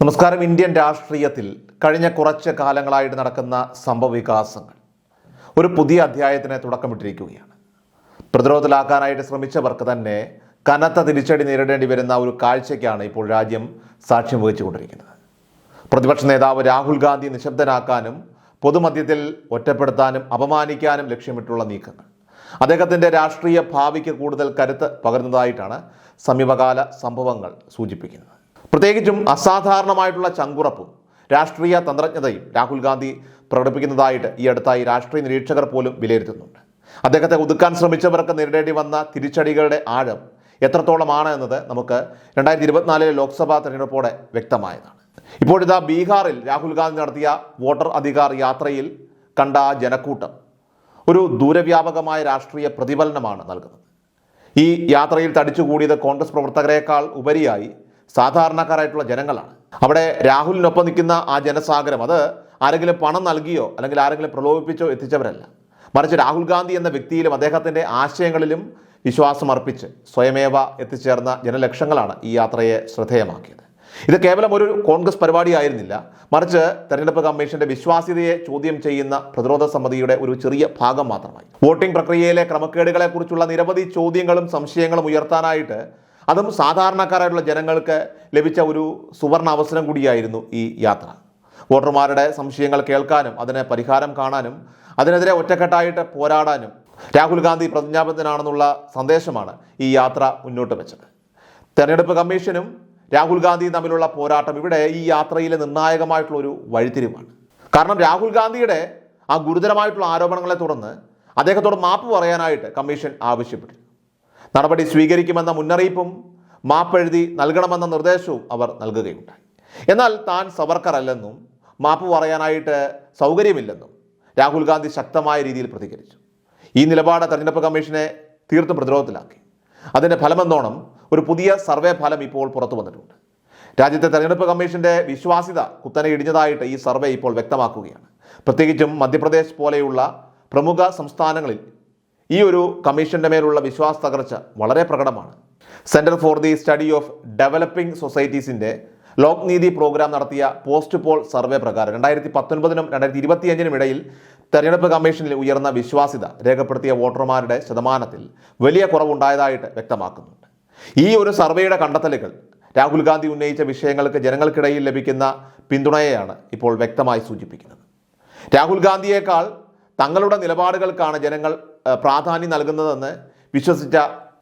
നമസ്കാരം. ഇന്ത്യൻ രാഷ്ട്രീയത്തിൽ കഴിഞ്ഞ കുറച്ച് കാലങ്ങളായിട്ട് നടക്കുന്ന സംഭവവികാസങ്ങൾ ഒരു പുതിയ അധ്യായത്തിന് തുടക്കമിട്ടിരിക്കുകയാണ്. പ്രതിരോധത്തിലാക്കാനായിട്ട് ശ്രമിച്ചവർക്ക് തന്നെ കനത്ത തിരിച്ചടി നേരിടേണ്ടി വരുന്ന ഒരു കാഴ്ചയ്ക്കാണ് ഇപ്പോൾ രാജ്യം സാക്ഷ്യം വഹിച്ചുകൊണ്ടിരിക്കുന്നത്. പ്രതിപക്ഷ നേതാവ് രാഹുൽ ഗാന്ധി നിശബ്ദനാക്കാനും പൊതുമധ്യത്തിൽ ഒറ്റപ്പെടുത്താനും അപമാനിക്കാനും ലക്ഷ്യമിട്ടുള്ള നീക്കങ്ങൾ അദ്ദേഹത്തിൻ്റെ രാഷ്ട്രീയ ഭാവിക്ക് കൂടുതൽ കരുത്ത് പകരുന്നതായിട്ടാണ് സമീപകാല സംഭവങ്ങൾ സൂചിപ്പിക്കുന്നത്. പ്രത്യേകിച്ചും അസാധാരണമായിട്ടുള്ള ചങ്കുറപ്പും രാഷ്ട്രീയ തന്ത്രജ്ഞതയും രാഹുൽ ഗാന്ധി പ്രകടിപ്പിക്കുന്നതായിട്ട് ഈ അടുത്തായി രാഷ്ട്രീയ നിരീക്ഷകർ പോലും വിലയിരുത്തുന്നുണ്ട്. അദ്ദേഹത്തെ ഒതുക്കാൻ ശ്രമിച്ചവർക്ക് നേരിടേണ്ടി വന്ന തിരിച്ചടികളുടെ ആഴം എത്രത്തോളമാണ് എന്നത് നമുക്ക് 2024 ലോക്സഭാ തെരഞ്ഞെടുപ്പോടെ വ്യക്തമായതാണ്. ഇപ്പോഴിതാ ബീഹാറിൽ രാഹുൽ ഗാന്ധി നടത്തിയ വോട്ടർ അധികാർ യാത്രയിൽ കണ്ട ആ ജനക്കൂട്ടം ഒരു ദൂരവ്യാപകമായ രാഷ്ട്രീയ പ്രതിഫലനമാണ് നൽകുന്നത്. ഈ യാത്രയിൽ തടിച്ചുകൂടിയത് കോൺഗ്രസ് പ്രവർത്തകരെക്കാൾ ഉപരിയായി സാധാരണക്കാരായിട്ടുള്ള ജനങ്ങളാണ്. അവിടെ രാഹുലിനൊപ്പം നിൽക്കുന്ന ആ ജനസാഗരം അത് ആരെങ്കിലും പണം നൽകിയോ അല്ലെങ്കിൽ ആരെങ്കിലും പ്രലോഭിപ്പിച്ചോ എത്തിച്ചവരല്ല, മറിച്ച് രാഹുൽ ഗാന്ധി എന്ന വ്യക്തിയിലും അദ്ദേഹത്തിൻ്റെ ആശയങ്ങളിലും വിശ്വാസം അർപ്പിച്ച് സ്വയമേവ എത്തിച്ചേർന്ന ജനലക്ഷങ്ങളാണ് ഈ യാത്രയെ ശ്രദ്ധേയമാക്കിയത്. ഇത് കേവലം ഒരു കോൺഗ്രസ് പരിപാടിയായിരുന്നില്ല, മറിച്ച് തെരഞ്ഞെടുപ്പ് കമ്മീഷന്റെ വിശ്വാസ്യതയെ ചോദ്യം ചെയ്യുന്ന പ്രതിരോധ സമിതിയുടെ ഒരു ചെറിയ ഭാഗം മാത്രമായി. വോട്ടിംഗ് പ്രക്രിയയിലെ ക്രമക്കേടുകളെക്കുറിച്ചുള്ള നിരവധി ചോദ്യങ്ങളും സംശയങ്ങളും ഉയർത്താനായിട്ട് അതും സാധാരണക്കാരായിട്ടുള്ള ജനങ്ങൾക്ക് ലഭിച്ച ഒരു സുവർണ അവസരം കൂടിയായിരുന്നു ഈ യാത്ര. വോട്ടർമാരുടെ സംശയങ്ങൾ കേൾക്കാനും അതിന് പരിഹാരം കാണാനും അതിനെതിരെ ഒറ്റക്കെട്ടായിട്ട് പോരാടാനും രാഹുൽ ഗാന്ധി പ്രതിജ്ഞാബദ്ധനാണെന്നുള്ള സന്ദേശമാണ് ഈ യാത്ര മുന്നോട്ട് വെച്ചത്. തെരഞ്ഞെടുപ്പ് കമ്മീഷനും രാഹുൽ ഗാന്ധിയും തമ്മിലുള്ള പോരാട്ടം ഇവിടെ ഈ യാത്രയിലെ നിർണായകമായിട്ടുള്ള ഒരു വഴിത്തിരിവാണ്. കാരണം രാഹുൽ ഗാന്ധിയുടെ ആ ഗുരുതരമായിട്ടുള്ള ആരോപണങ്ങളെ തുടർന്ന് അദ്ദേഹത്തോട് മാപ്പ് പറയാനായിട്ട് കമ്മീഷൻ ആവശ്യപ്പെട്ടു. നടപടി സ്വീകരിക്കുമെന്ന മുന്നറിയിപ്പും മാപ്പെഴുതി നൽകണമെന്ന നിർദ്ദേശവും അവർ നൽകുകയുണ്ടായി. എന്നാൽ താൻ സവർക്കർ അല്ലെന്നും മാപ്പ് പറയാനായിട്ട് സൗകര്യമില്ലെന്നും രാഹുൽ ഗാന്ധി ശക്തമായ രീതിയിൽ പ്രതികരിച്ചു. ഈ നിലപാട് തെരഞ്ഞെടുപ്പ് കമ്മീഷനെ തീർത്തും പ്രതിരോധത്തിലാക്കി. അതിൻ്റെ ഫലമെന്നോണം ഒരു പുതിയ സർവേ ഫലം ഇപ്പോൾ പുറത്തു വന്നിട്ടുണ്ട്. രാജ്യത്തെ തെരഞ്ഞെടുപ്പ് കമ്മീഷന്റെ വിശ്വാസ്യത കുത്തനെ ഇടിഞ്ഞതായിട്ട് ഈ സർവേ ഇപ്പോൾ വ്യക്തമാക്കുകയാണ്. പ്രത്യേകിച്ചും മധ്യപ്രദേശ് പോലെയുള്ള പ്രമുഖ സംസ്ഥാനങ്ങളിൽ ഈ ഒരു കമ്മീഷന്റെ മേലുള്ള വിശ്വാസ തകർച്ച വളരെ പ്രകടമാണ്. Centre for the study of developing സൊസൈറ്റീസിന്റെ ലോക്നീതി പ്രോഗ്രാം നടത്തിയ പോസ്റ്റ് പോൾ സർവേ പ്രകാരം 2019 2025 ഇടയിൽ തെരഞ്ഞെടുപ്പ് കമ്മീഷനിൽ ഉയർന്ന വിശ്വാസ്യത രേഖപ്പെടുത്തിയ വോട്ടർമാരുടെ ശതമാനത്തിൽ വലിയ കുറവുണ്ടായതായിട്ട് വ്യക്തമാക്കുന്നുണ്ട്. ഈ ഒരു സർവേയുടെ കണ്ടെത്തലുകൾ രാഹുൽ ഗാന്ധി ഉന്നയിച്ച വിഷയങ്ങൾക്ക് ജനങ്ങൾക്കിടയിൽ ലഭിക്കുന്ന പിന്തുണയെയാണ് ഇപ്പോൾ വ്യക്തമായി സൂചിപ്പിക്കുന്നത്. രാഹുൽ ഗാന്ധിയേക്കാൾ തങ്ങളുടെ നിലപാടുകൾക്കാണ് ജനങ്ങൾ പ്രാധാന്യം നൽകുന്നതെന്ന് വിശ്വസിച്ച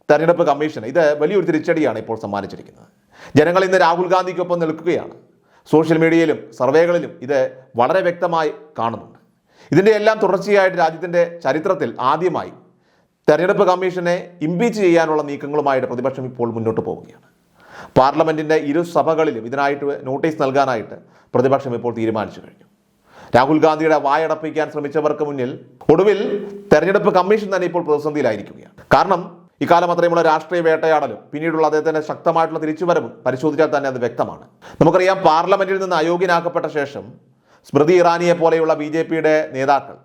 തെരഞ്ഞെടുപ്പ് കമ്മീഷൻ ഇത് വലിയൊരു തിരിച്ചടിയാണ് ഇപ്പോൾ സമ്മാനിച്ചിരിക്കുന്നത്. ജനങ്ങൾ ഇന്ന് രാഹുൽ ഗാന്ധിക്കൊപ്പം നിൽക്കുകയാണ്. സോഷ്യൽ മീഡിയയിലും സർവേകളിലും ഇത് വളരെ വ്യക്തമായി കാണുന്നുണ്ട്. ഇതിൻ്റെ എല്ലാം തുടർച്ചയായിട്ട് രാജ്യത്തിൻ്റെ ചരിത്രത്തിൽ ആദ്യമായി തെരഞ്ഞെടുപ്പ് കമ്മീഷനെ ഇംപീച്ച് ചെയ്യാനുള്ള നീക്കങ്ങളുമായിട്ട് പ്രതിപക്ഷം ഇപ്പോൾ മുന്നോട്ട് പോവുകയാണ്. പാർലമെൻറ്റിൻ്റെ ഇരുസഭകളിലും ഇതിനായിട്ട് നോട്ടീസ് നൽകാനായിട്ട് പ്രതിപക്ഷം ഇപ്പോൾ തീരുമാനിച്ചു കഴിഞ്ഞു. രാഹുൽ ഗാന്ധിയുടെ വായടപ്പിക്കാൻ ശ്രമിച്ചവർക്ക് മുന്നിൽ ഒടുവിൽ തെരഞ്ഞെടുപ്പ് കമ്മീഷൻ തന്നെ ഇപ്പോൾ പ്രതിസന്ധിയിലായിരിക്കുകയാണ്. കാരണം ഇക്കാലം അത്രയുമുള്ള രാഷ്ട്രീയ വേട്ടയാടലും പിന്നീടുള്ള അദ്ദേഹത്തിൻ്റെ ശക്തമായിട്ടുള്ള തിരിച്ചുവരവും പരിശോധിച്ചാൽ തന്നെ അത് വ്യക്തമാണ്. നമുക്കറിയാം, പാർലമെന്റിൽ നിന്ന് അയോഗ്യനാക്കപ്പെട്ട ശേഷം സ്മൃതി ഇറാനിയെ പോലെയുള്ള BJPയുടെ നേതാക്കൾ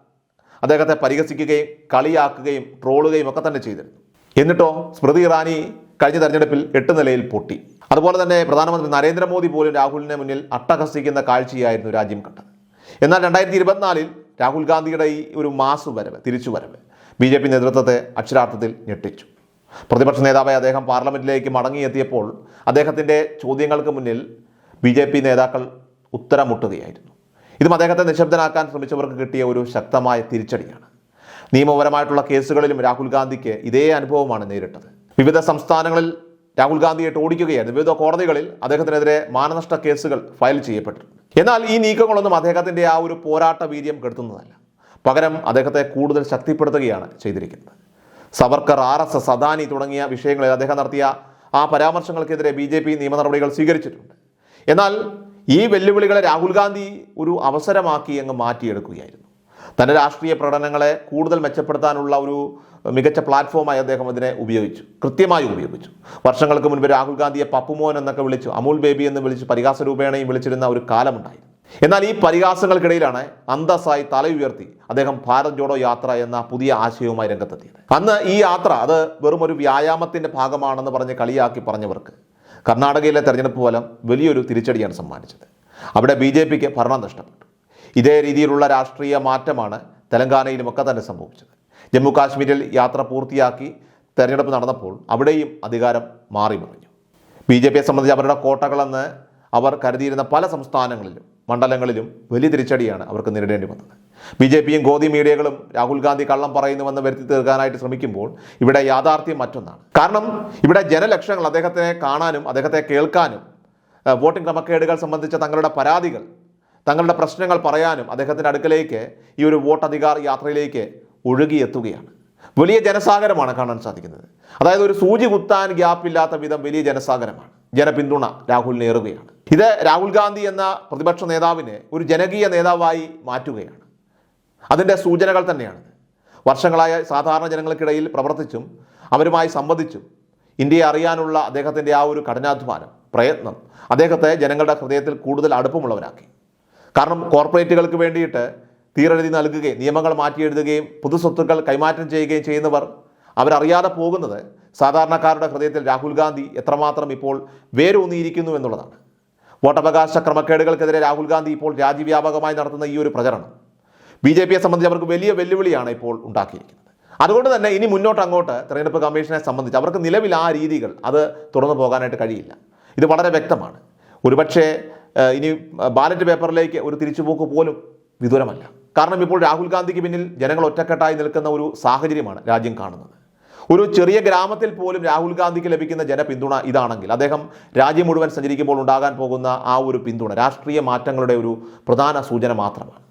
അദ്ദേഹത്തെ പരിഹസിക്കുകയും കളിയാക്കുകയും ട്രോളുകയും ഒക്കെ തന്നെ ചെയ്തിരുന്നു. എന്നിട്ടോ സ്മൃതി ഇറാനി കഴിഞ്ഞ തെരഞ്ഞെടുപ്പിൽ 8 നിലയിൽ പൊട്ടി. അതുപോലെ തന്നെ പ്രധാനമന്ത്രി നരേന്ദ്രമോദി പോലും രാഹുലിനെ മുന്നിൽ അട്ടഹസിക്കുന്ന കാഴ്ചയായിരുന്നു രാജ്യം കണ്ടത്. എന്നാൽ 2024 രാഹുൽ ഗാന്ധിയുടെ ഈ ഒരു തിരിച്ചുവരവ് BJP നേതൃത്വത്തെ അക്ഷരാർത്ഥത്തിൽ ഞെട്ടിച്ചു. പ്രതിപക്ഷ നേതാവായി അദ്ദേഹം പാർലമെന്റിലേക്ക് മടങ്ങിയെത്തിയപ്പോൾ അദ്ദേഹത്തിൻ്റെ ചോദ്യങ്ങൾക്ക് മുന്നിൽ BJP നേതാക്കൾ ഉത്തരം മുട്ടുകയായിരുന്നു. ഇതും അദ്ദേഹത്തെ നിശബ്ദനാക്കാൻ ശ്രമിച്ചവർക്ക് കിട്ടിയ ഒരു ശക്തമായ തിരിച്ചടിയാണ്. നിയമപരമായിട്ടുള്ള കേസുകളിലും രാഹുൽ ഗാന്ധിക്ക് ഇതേ അനുഭവമാണ് നേരിട്ടത്. വിവിധ സംസ്ഥാനങ്ങളിൽ രാഹുൽ ഗാന്ധിയെ ഓടിക്കുകയായിരുന്നു. വിവിധ കോടതികളിൽ അദ്ദേഹത്തിനെതിരെ മാനനഷ്ട കേസുകൾ ഫയൽ ചെയ്യപ്പെട്ടിട്ടുണ്ട്. എന്നാൽ ഈ നീക്കങ്ങളൊന്നും അദ്ദേഹത്തിൻ്റെ ആ ഒരു പോരാട്ട വീര്യം കെടുത്തുന്നതല്ല. പകരം അദ്ദേഹത്തെ കൂടുതൽ ശക്തിപ്പെടുത്തുകയാണ് ചെയ്തിരിക്കുന്നത്. സവർക്കർ, RSS, അദാനി തുടങ്ങിയ വിഷയങ്ങളിൽ അദ്ദേഹം നടത്തിയ ആ പരാമർശങ്ങൾക്കെതിരെ BJP നിയമ നടപടികൾ സ്വീകരിച്ചിട്ടുണ്ട്. എന്നാൽ ഈ വെല്ലുവിളികളെ രാഹുൽ ഗാന്ധി ഒരു അവസരമാക്കി അങ്ങ് മാറ്റിയെടുക്കുകയായിരുന്നു. തൻ്റെ രാഷ്ട്രീയ പ്രകടനങ്ങളെ കൂടുതൽ മെച്ചപ്പെടുത്താനുള്ള ഒരു മികച്ച പ്ലാറ്റ്ഫോമായി അദ്ദേഹം അതിനെ കൃത്യമായി ഉപയോഗിച്ചു. വർഷങ്ങൾക്ക് മുൻപ് രാഹുൽ ഗാന്ധിയെ പപ്പുമോൻ എന്നൊക്കെ വിളിച്ചു, അമൂൽ ബേബി എന്ന് വിളിച്ച് പരിഹാസ രൂപേണയും വിളിച്ചിരുന്ന ഒരു കാലമുണ്ടായിരുന്നു. എന്നാൽ ഈ പരിഹാസങ്ങൾക്കിടയിലാണ് അന്തസ്സായി തല ഉയർത്തി അദ്ദേഹം ഭാരത് ജോഡോ യാത്ര എന്ന പുതിയ ആശയവുമായി രംഗത്തെത്തിയത്. അന്ന് ഈ യാത്ര അത് വെറും ഒരു വ്യായാമത്തിൻ്റെ ഭാഗമാണെന്ന് പറഞ്ഞ് കളിയാക്കി പറഞ്ഞവർക്ക് കർണാടകയിലെ തെരഞ്ഞെടുപ്പ് ഫലം വലിയൊരു തിരിച്ചടിയാണ് സമ്മാനിച്ചത്. അവിടെ BJPക്ക് ഭരണം നഷ്ടപ്പെട്ടു. ഇതേ രീതിയിലുള്ള രാഷ്ട്രീയ മാറ്റമാണ് തെലങ്കാനയിലുമൊക്കെ തന്നെ സംഭവിച്ചത്. ജമ്മു കാശ്മീരിൽ യാത്ര പൂർത്തിയാക്കി തെരഞ്ഞെടുപ്പ് നടന്നപ്പോൾ അവിടെയും അധികാരം മാറിമറിഞ്ഞു. BJPയെ സംബന്ധിച്ച് അവരുടെ കോട്ടകളെന്ന് അവർ കരുതിയിരുന്ന പല സംസ്ഥാനങ്ങളിലും മണ്ഡലങ്ങളിലും വലിയ തിരിച്ചടിയാണ് അവർക്ക് നേരിടേണ്ടി വന്നത്. BJPയും ഗോദി മീഡിയകളും രാഹുൽ ഗാന്ധി കള്ളം പറയുന്നുവെന്ന് വരുത്തി തീർക്കാനായിട്ട് ശ്രമിക്കുമ്പോൾ ഇവിടെ യാഥാർത്ഥ്യം മറ്റൊന്നാണ്. കാരണം ഇവിടെ ജനലക്ഷങ്ങൾ അദ്ദേഹത്തിനെ കാണാനും അദ്ദേഹത്തെ കേൾക്കാനും വോട്ടിംഗ് ക്രമക്കേടുകൾ സംബന്ധിച്ച തങ്ങളുടെ പരാതികൾ, തങ്ങളുടെ പ്രശ്നങ്ങൾ പറയാനും അദ്ദേഹത്തിൻ്റെ അടുക്കലേക്ക് ഈ ഒരു വോട്ട് അധികാർ യാത്രയിലേക്ക് ഒഴുകിയെത്തുകയാണ്. വലിയ ജനസാഗരമാണ് കാണാൻ സാധിക്കുന്നത്. അതായത് ഒരു സൂചി കുത്താൻ ഗ്യാപ്പില്ലാത്ത വിധം വലിയ ജനസാഗരമാണ്. ജനപിന്തുണ രാഹുലിന് ഏറുകയാണ്. ഇത് രാഹുൽ ഗാന്ധി എന്ന പ്രതിപക്ഷ നേതാവിനെ ഒരു ജനകീയ നേതാവായി മാറ്റുകയാണ്. അതിൻ്റെ സൂചനകൾ തന്നെയാണ്. വർഷങ്ങളായ സാധാരണ ജനങ്ങൾക്കിടയിൽ പ്രവർത്തിച്ചും അവരുമായി സംവദിച്ചും ഇന്ത്യയെ അറിയാനുള്ള അദ്ദേഹത്തിൻ്റെ ആ ഒരു കഠിനാധ്വാനം, പ്രയത്നം അദ്ദേഹത്തെ ജനങ്ങളുടെ ഹൃദയത്തിൽ കൂടുതൽ അടുപ്പമുള്ളവരാക്കി. കാരണം കോർപ്പറേറ്റുകൾക്ക് വേണ്ടിയിട്ട് തീരെഴുതി നൽകുകയും നിയമങ്ങൾ മാറ്റിയെഴുതുകയും പൊതുസ്വത്തുക്കൾ കൈമാറ്റം ചെയ്യുകയും ചെയ്യുന്നവർ അവരറിയാതെ പോകുന്നത് സാധാരണക്കാരുടെ ഹൃദയത്തിൽ രാഹുൽ ഗാന്ധി എത്രമാത്രം ഇപ്പോൾ വേരൂന്നിയിരിക്കുന്നു എന്നുള്ളതാണ്. വോട്ടവകാശ ക്രമക്കേടുകൾക്കെതിരെ രാഹുൽ ഗാന്ധി ഇപ്പോൾ രാജ്യവ്യാപകമായി നടത്തുന്ന ഈ ഒരു പ്രചരണം BJPയെ സംബന്ധിച്ച് അവർക്ക് വലിയ വെല്ലുവിളിയാണ് ഇപ്പോൾ ഉണ്ടാക്കിയിരിക്കുന്നത്. അതുകൊണ്ട് തന്നെ ഇനി മുന്നോട്ട് അങ്ങോട്ട് തെരഞ്ഞെടുപ്പ് കമ്മീഷനെ സംബന്ധിച്ച് അവർക്ക് നിലവിൽ ആ രീതികൾ അത് തുറന്നു പോകാനായിട്ട് കഴിയില്ല. ഇത് വളരെ വ്യക്തമാണ്. ഒരുപക്ഷെ ഇനി ബാലറ്റ് പേപ്പറിലേക്ക് ഒരു തിരിച്ചുപോക്ക് പോലും വിദൂരമല്ല. കാരണം ഇപ്പോൾ രാഹുൽ ഗാന്ധിക്ക് പിന്നിൽ ജനങ്ങൾ ഒറ്റക്കെട്ടായി നിൽക്കുന്ന ഒരു സാഹചര്യമാണ് രാജ്യം കാണുന്നത്. ഒരു ചെറിയ ഗ്രാമത്തിൽ പോലും രാഹുൽ ഗാന്ധിക്ക് ലഭിക്കുന്ന ജനപിന്തുണ ഇതാണെങ്കിൽ അദ്ദേഹം രാജ്യം മുഴുവൻ സഞ്ചരിക്കുമ്പോൾ ഉണ്ടാകാൻ പോകുന്ന ആ ഒരു പിന്തുണ രാഷ്ട്രീയ മാറ്റങ്ങളുടെ ഒരു പ്രധാന സൂചന മാത്രമാണ്.